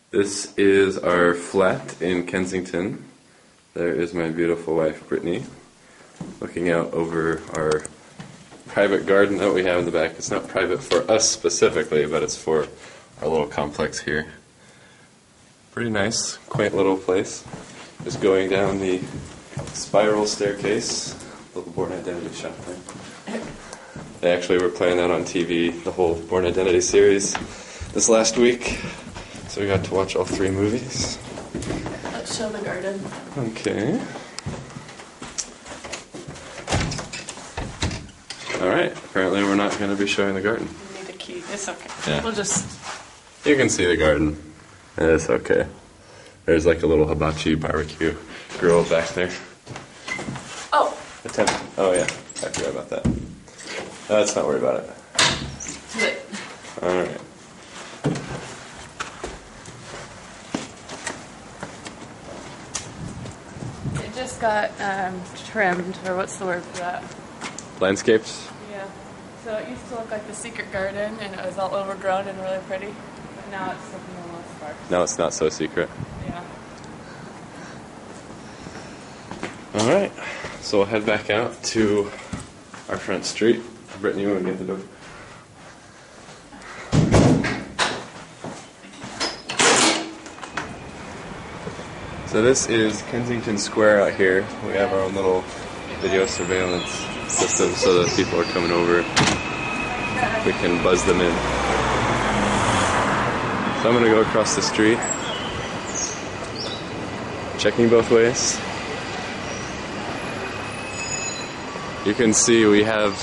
This is our flat in Kensington. There is my beautiful wife, Brittany, looking out over our private garden that we have in the back. It's not private for us specifically, but it's for our little complex here. Pretty nice, quaint little place. Just going down the spiral staircase. Little Born Identity shop there. They actually were playing that on TV, the whole Born Identity series, this last week. So we got to watch all 3 movies. Let's show the garden. Okay. Alright, apparently we're not going to be showing the garden. We need a key. It's okay. Yeah. We'll just... You can see the garden. It's okay. There's like a little hibachi barbecue grill back there. Oh! Oh yeah, I forgot about that. Let's not worry about it. Good. Alright. It just got trimmed, or what's the word for that? Landscapes? Yeah. So it used to look like the secret garden, and it was all overgrown and really pretty. But now it's looking almost sparse. Now it's not so secret. Yeah. Alright, so we'll head back out to our front street. Brittany, you want to get the door? So this is Kensington Square out here. We have our own little video surveillance system so that people are coming over, we can buzz them in. So I'm going to go across the street, checking both ways. You can see we have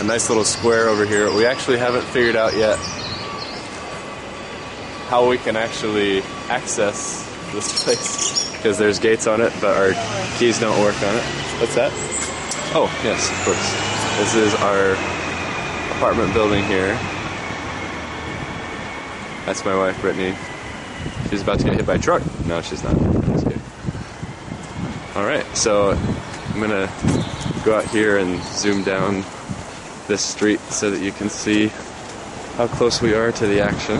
a nice little square over here. We actually haven't figured out yet how we can actually access this place because there's gates on it, but our keys don't work on it. What's that? Oh, yes, of course. This is our apartment building here. That's my wife, Brittany. She's about to get hit by a truck. No, she's not. Just kidding. Alright, so I'm gonna go out here and zoom down this street so that you can see how close we are to the action.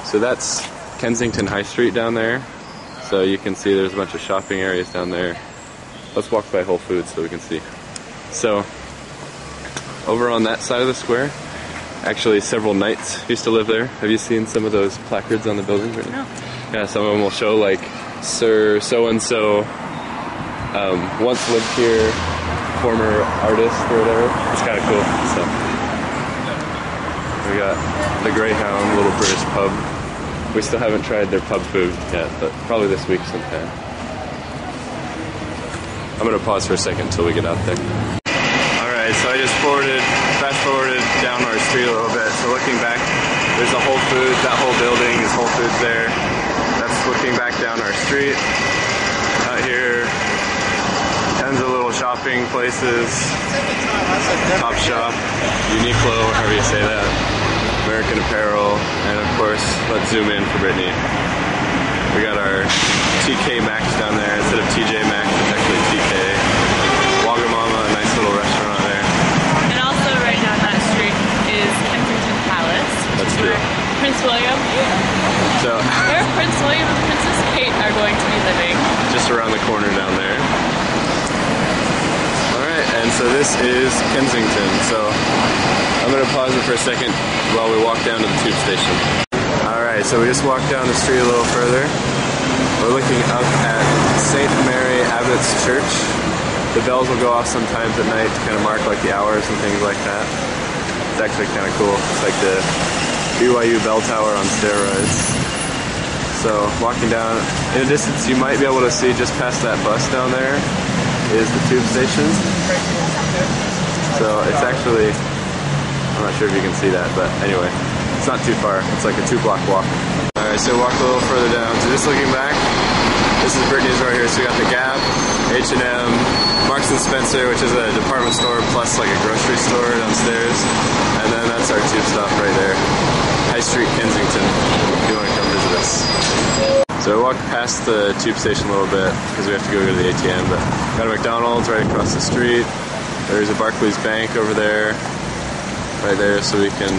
So that's Kensington High Street down there. So you can see there's a bunch of shopping areas down there. Let's walk by Whole Foods so we can see. So over on that side of the square, actually several knights used to live there. Have you seen some of those placards on the building? No. Yeah, some of them will show like Sir so-and-so once lived here, former artist or whatever. It's kind of cool. So we got the Greyhound, little British pub. We still haven't tried their pub food yet, but probably this week sometime. I'm gonna pause for a second until we get out there. Alright, so I just fast forwarded down our street a little bit. So looking back, there's a Whole Foods, that whole building is Whole Foods there. That's looking back down our street. Out here, tons of little shopping places. Top Shop, Uniqlo, however you say that. American Apparel, and of course, let's zoom in for Brittany. We got our TK Maxx down there instead of TJ Maxx, it's actually TK. Wagamama, a nice little restaurant there. And also right down that street is Kensington Palace. That's true. Prince William. So, Where Prince William and Princess Kate are going to be living. Just around the corner down there. Alright, and so this is Kensington. So I'm going to pause it for a second while we walk down to the tube station. Alright, so we just walked down the street a little further. We're looking up at St. Mary Abbott's Church. The bells will go off sometimes at night to kind of mark like the hours and things like that. It's actually kind of cool. It's like the BYU bell tower on steroids. So walking down, in a distance you might be able to see just past that bus down there is the tube station. So it's actually, I'm not sure if you can see that, but anyway, it's not too far. It's like a 2-block walk. Alright, so walk a little further down. So just looking back, this is Brittany's right here. So we got the Gap, H&M, Marks & Spencer, which is a department store plus like a grocery store downstairs. And then that's our tube stop right there. High Street, Kensington, if you want to come visit us. So I walked past the tube station a little bit because we have to go to the ATM, but got a McDonald's right across the street. There's a Barclays Bank over there, right there, so we can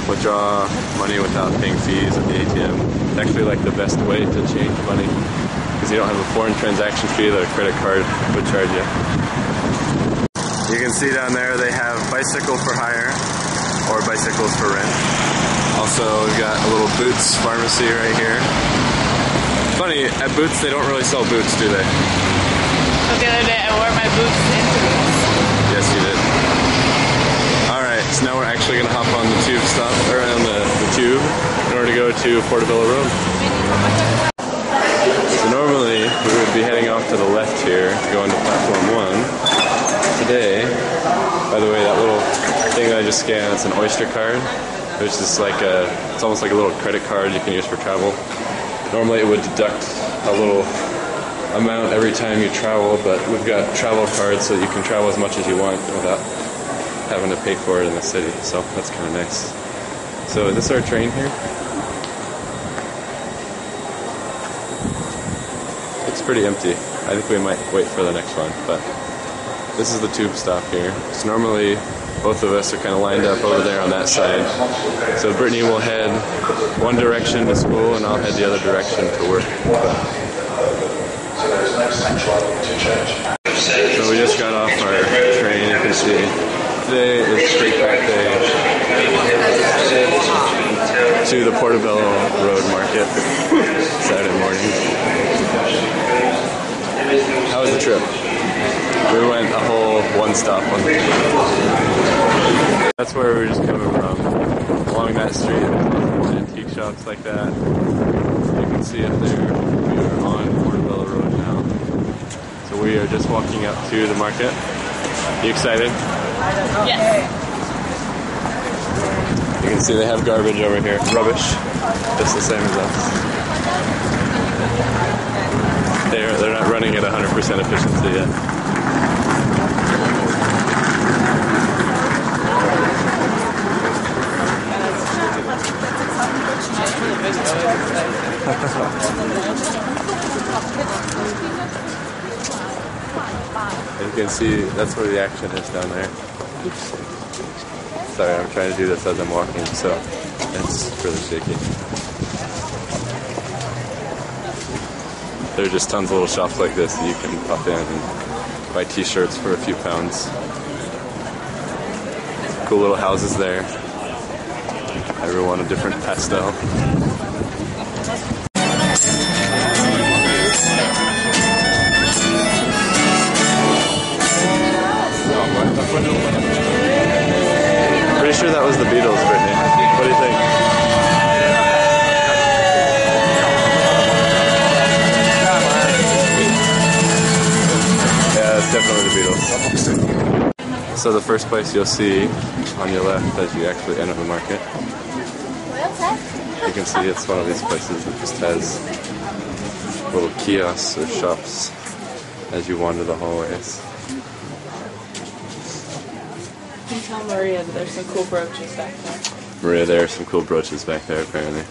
withdraw money without paying fees at the ATM. It's actually like the best way to change money because you don't have a foreign transaction fee that a credit card would charge you. You can see down there they have bicycle for hire or bicycles for rent. Also, we've got a little Boots pharmacy right here. Funny, at Boots they don't really sell boots, do they? So the other day I wore my boots into boots. Yes, you did. Alright, so now we're actually going to hop on the tube stop, or on the tube, in order to go to Portobello Road. So normally, we would be heading off to the left here to go into platform 1. Today, by the way, that little thing that I just scanned, it's an Oyster card, which is like it's almost like a little credit card you can use for travel. Normally it would deduct a little amount every time you travel, but we've got travel cards so that you can travel as much as you want without having to pay for it in the city, so that's kind of nice. So is this our train here? It's pretty empty. I think we might wait for the next one, but this is the tube stop here. So normally both of us are kind of lined up over there on that side. So Brittany will head one direction to school and I'll head the other direction to work. So we just got off our train, you can see. Today is straight back day to the Portobello Road Market Saturday morning. How was the trip? We went a whole one stop on the trip. That's where we were just coming from. Along that street, there's antique shops like that. You can see it there. We are on Portobello Road now. So we are just walking up to the market. You excited? Yes. You can see they have garbage over here. Rubbish. Just the same as us. They're not running at 100% efficiency yet. You can see that's where the action is down there. Oops. Sorry, I'm trying to do this as I'm walking, so it's really shaky. There are just tons of little shops like this that you can pop in and buy t-shirts for a few pounds. Cool little houses there. Everyone a different pastel. Pretty sure that was the Beatles, Brittany. What do you think? Yeah, it's definitely the Beatles. So the first place you'll see on your left as you actually enter the market, you can see it's one of these places that just has little kiosks or shops as you wander the hallways. You can tell Maria that there's some cool brooches back there. Maria, there are some cool brooches back there apparently.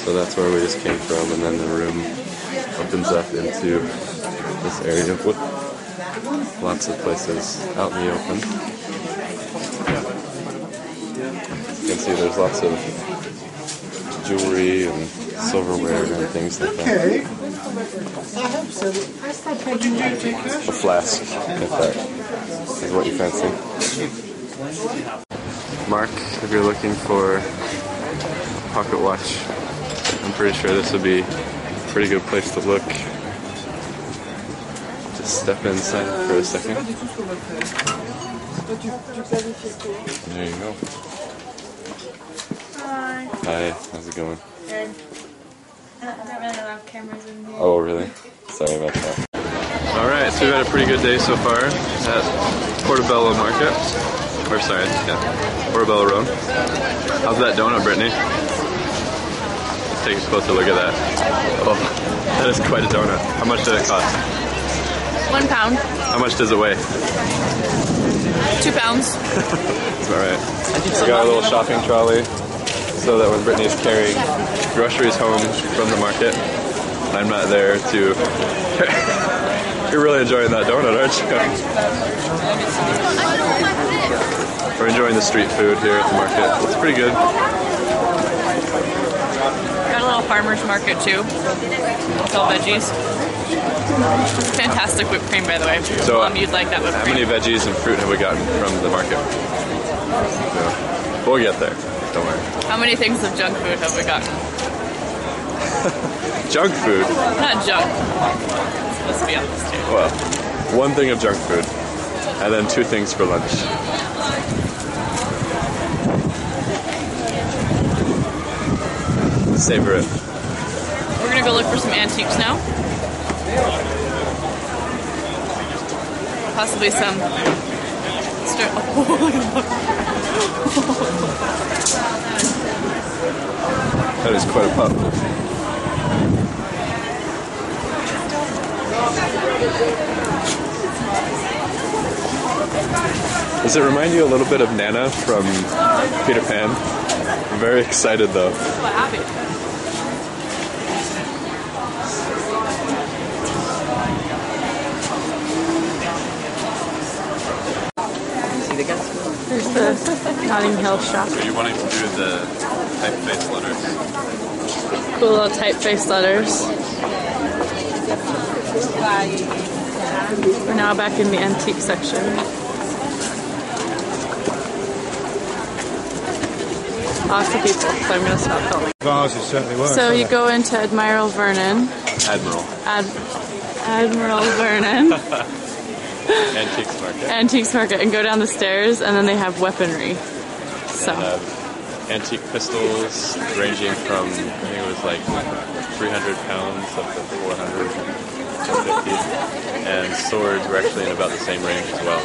So that's where we just came from, and then the room opens up into this area with lots of places out in the open. You can see there's lots of jewelry and silverware and things like that. A flask, if that is what you fancy. Mark, if you're looking for a pocket watch, I'm pretty sure this would be a pretty good place to look. Just step inside for a second. There you go. Hi. Hi, how's it going? Good. I don't really love cameras in here. Oh, really? Sorry about that. Alright, so we've had a pretty good day so far at Portobello Market. Or sorry, yeah, Portobello Road. How's that donut, Brittany? Let's take a closer look at that. Oh, that is quite a donut. How much did it cost? £1. How much does it weigh? 2 pounds. That's about right. We got a little shopping trolley so that when Brittany's carrying groceries home from the market, I'm not there to... You're really enjoying that donut, aren't you? We're enjoying the street food here at the market. It's pretty good. Got a little farmer's market too. It's all veggies. Fantastic whipped cream, by the way. So, you'd like that whipped cream. How many veggies and fruit have we gotten from the market? So, we'll get there. Don't worry. How many things of junk food have we gotten? Junk food? Not junk. It's supposed to be on this too. Well, 1 thing of junk food, and then 2 things for lunch. Savor it. We're gonna go look for some antiques now. Possibly some. That is quite a pup. Does it remind you a little bit of Nana from Peter Pan? I'm very excited though. What happened? There's the Notting Hill shop. Are you wanting to do the typeface letters? Cool little typeface letters. We're now back in the antique section. Lots of people, so I'm going to stop filming. Vases certainly were. So you go into Admiral Vernon. Admiral Vernon. Antiques Market. Antiques Market, and go down the stairs, and then they have weaponry. So. They have antique pistols ranging from, I think it was like 300 pounds up to 450. And swords were actually in about the same range as well.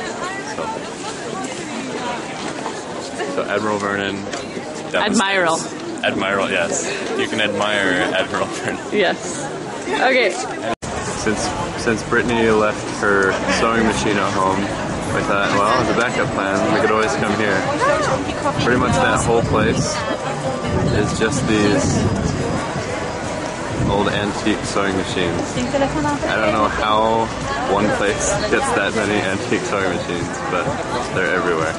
So Admiral Vernon. Admiral. Admiral, yes. You can admire Admiral Vernon. Yes. Okay. Since Brittany left her sewing machine at home, I thought, well, as a backup plan, we could always come here. Pretty much that whole place is just these old antique sewing machines. I don't know how one place gets that many antique sewing machines, but they're everywhere.